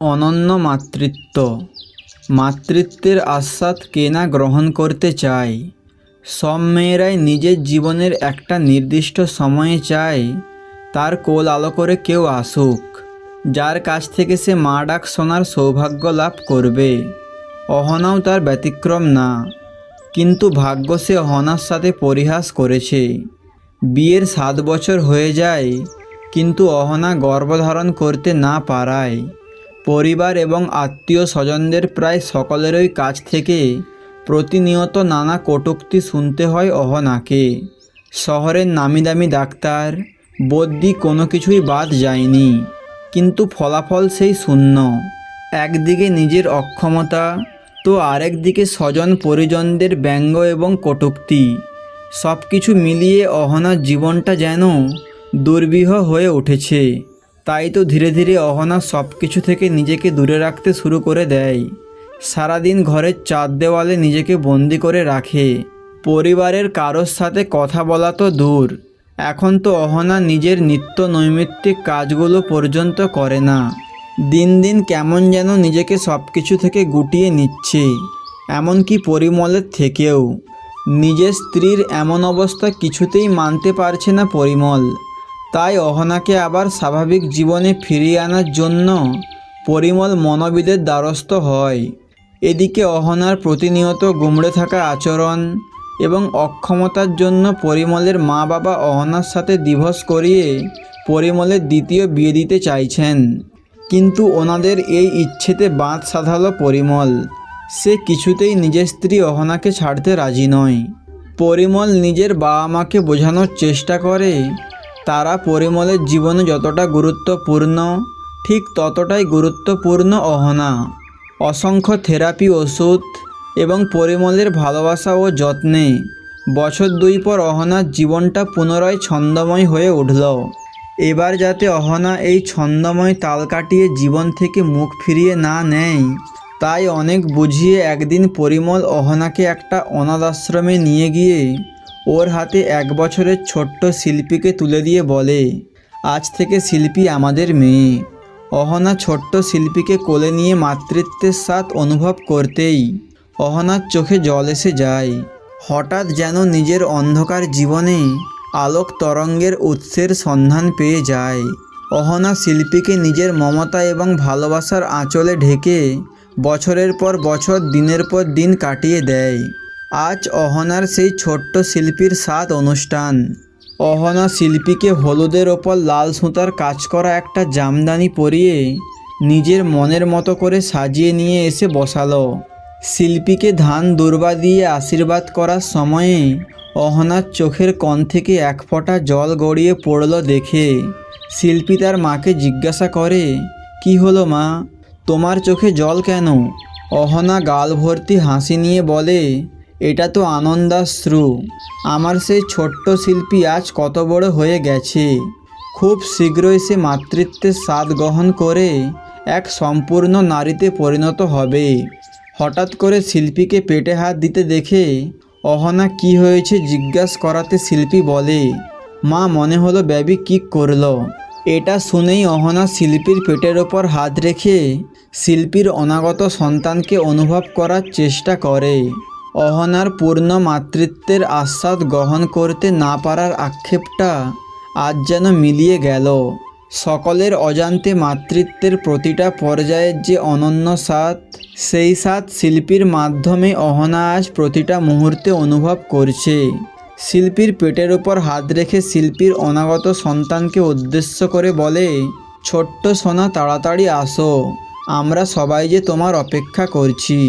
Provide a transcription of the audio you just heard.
অনন্য মাতৃত্ব। মাতৃত্বের আস্বাদ কে না গ্রহণ করতে চায়। সব মেয়েরাই নিজের জীবনের একটা নির্দিষ্ট সময়ে চায় তার কোল আলো করে কেউ আসুক, যার কাছ থেকে সে মা ডাক শোনার সৌভাগ্য লাভ করবে। অহনাও তার ব্যতিক্রম না, কিন্তু ভাগ্য সে অহনার সাথে পরিহাস করেছে। বিয়ের 7 বছর হয়ে যায়, কিন্তু অহনা গর্ভধারণ করতে না পারায় পরিবার এবং আত্মীয় স্বজনদের প্রায় সকলেরই কাছ থেকে প্রতিনিয়ত নানা কটূক্তি শুনতে হয় অহনাকে। শহরের নামি দামি ডাক্তার, বদ্যি কোনো কিছুই বাদ যায়নি, কিন্তু ফলাফল সেই শূন্য। একদিকে নিজের অক্ষমতা, তো আরেক দিকে স্বজন পরিজনদের ব্যঙ্গ এবং কটূক্তি। সব কিছু মিলিয়ে অহনার জীবনটা যেন দুর্বিহ হয়ে উঠেছে। তাই তো ধীরে ধীরে অহনা সব কিছু থেকে নিজেকে দূরে রাখতে শুরু করে দেয়। সারাদিন ঘরের 4 দেওয়ালে নিজেকে বন্দি করে রাখে। পরিবারের কারোর সাথে কথা বলা তো দূর, এখন তো অহনা নিজের নিত্য নৈমিত্তিক কাজগুলো পর্যন্ত করে না। দিন দিন কেমন যেন নিজেকে সব কিছু থেকে গুটিয়ে নিচ্ছে, এমনকি পরিমলের থেকেও। নিজের স্ত্রীর এমন অবস্থা কিছুতেই মানতে পারছে না পরিমল। তাই অহনাকে আবার স্বাভাবিক জীবনে ফিরিয়ে আনার জন্য পরিমল মনোবিদের দ্বারস্থ হয়। এদিকে অহনার প্রতিনিয়ত গুমড়ে থাকা আচরণ এবং অক্ষমতার জন্য পরিমলের মা বাবা অহনার সাথে ডিভোর্স করিয়ে পরিমলের দ্বিতীয় বিয়ে দিতে চাইছেন, কিন্তু ওনাদের এই ইচ্ছেতে বাঁধ সাধালো পরিমল। সে কিছুতেই নিজের স্ত্রী অহনাকে ছাড়তে রাজি নয়। পরিমল নিজের বাবা মাকে বোঝানোর চেষ্টা করে তারা পরিমলের জীবনে যতটা গুরুত্বপূর্ণ, ঠিক ততটাই গুরুত্বপূর্ণ অহনা। অসংখ্য থেরাপি, ওষুধ এবং পরিমলের ভালোবাসা ও যত্নে বছর 2 পর অহনার জীবনটা পুনরায় ছন্দময় হয়ে উঠল। এবার যাতে অহনা এই ছন্দময় তাল কাটিয়ে জীবন থেকে মুখ ফিরিয়ে না নেয়, তাই অনেক বুঝিয়ে একদিন পরিমল অহনাকে একটা অনাথ আশ্রমে নিয়ে গিয়ে ওর হাতে 1 বছরের ছোট্ট শিল্পীকে তুলে দিয়ে বলে, আজ থেকে শিল্পী আমাদের মেয়ে। অহনা ছোট্ট শিল্পীকে কোলে নিয়ে মাতৃত্বের স্বাদ অনুভব করতেই অহনার চোখে জল এসে যায়। হঠাৎ যেন নিজের অন্ধকার জীবনে আলোক তরঙ্গের উৎসের সন্ধান পেয়ে যায়। অহনা শিল্পীকে নিজের মমতা এবং ভালোবাসার আঁচলে ঢেকে বছরের পর বছর, দিনের পর দিন কাটিয়ে দেয়। আজ অহনার সেই ছোট্ট শিল্পীর স্বাদ অনুষ্ঠান। অহনা শিল্পীকে হলুদের ওপর লাল সুতার কাজ করা একটা জামদানি পরিয়ে নিজের মনের মতো করে সাজিয়ে নিয়ে এসে বসালো। শিল্পীকে ধান দুর্বা দিয়ে আশীর্বাদ করার সময়ে অহনার চোখের কোণ থেকে 1 ফোঁটা জল গড়িয়ে পড়ল দেখে শিল্পী তার মাকে জিজ্ঞাসা করে, কি হলো মা, তোমার চোখে জল কেন? অহনা গাল ভর্তি হাসি নিয়ে বলে, এটা তো আনন্দাশ্রু। আমার সেই ছোট্ট শিল্পী আজ কত বড় হয়ে গেছে। খুব শীঘ্রই সে মাতৃত্বের স্বাদ গ্রহণ করে এক সম্পূর্ণ নারীতে পরিণত হবে। হঠাৎ করে শিল্পীকে পেটে হাত দিতে দেখে অহনা কি হয়েছে জিজ্ঞাসা করাতে শিল্পী বলে, মা, মনে হলো বেবি কিক করলো। এটা শুনেই অহনা শিল্পীর পেটের ওপর হাত রেখে শিল্পীর অনাগত সন্তানকে অনুভব করার চেষ্টা করে। অহনার পূর্ণ মাতৃত্বের আস্বাদ গ্রহণ করতে না পারার আক্ষেপটা আজ যেন মিলিয়ে গেল। সকলের অজান্তে মাতৃত্বের প্রতিটা পর্যায়ের যে অনন্য স্বাদ, সেই স্বাদ শিল্পীর মাধ্যমে অহনা আজ প্রতিটা মুহূর্তে অনুভব করছে। শিল্পীর পেটের উপর হাত রেখে শিল্পীর অনাগত সন্তানকে উদ্দেশ্য করে বলে, ছোট্ট সোনা, তাড়াতাড়ি আসো, আমরা সবাই যে তোমার অপেক্ষা করছি।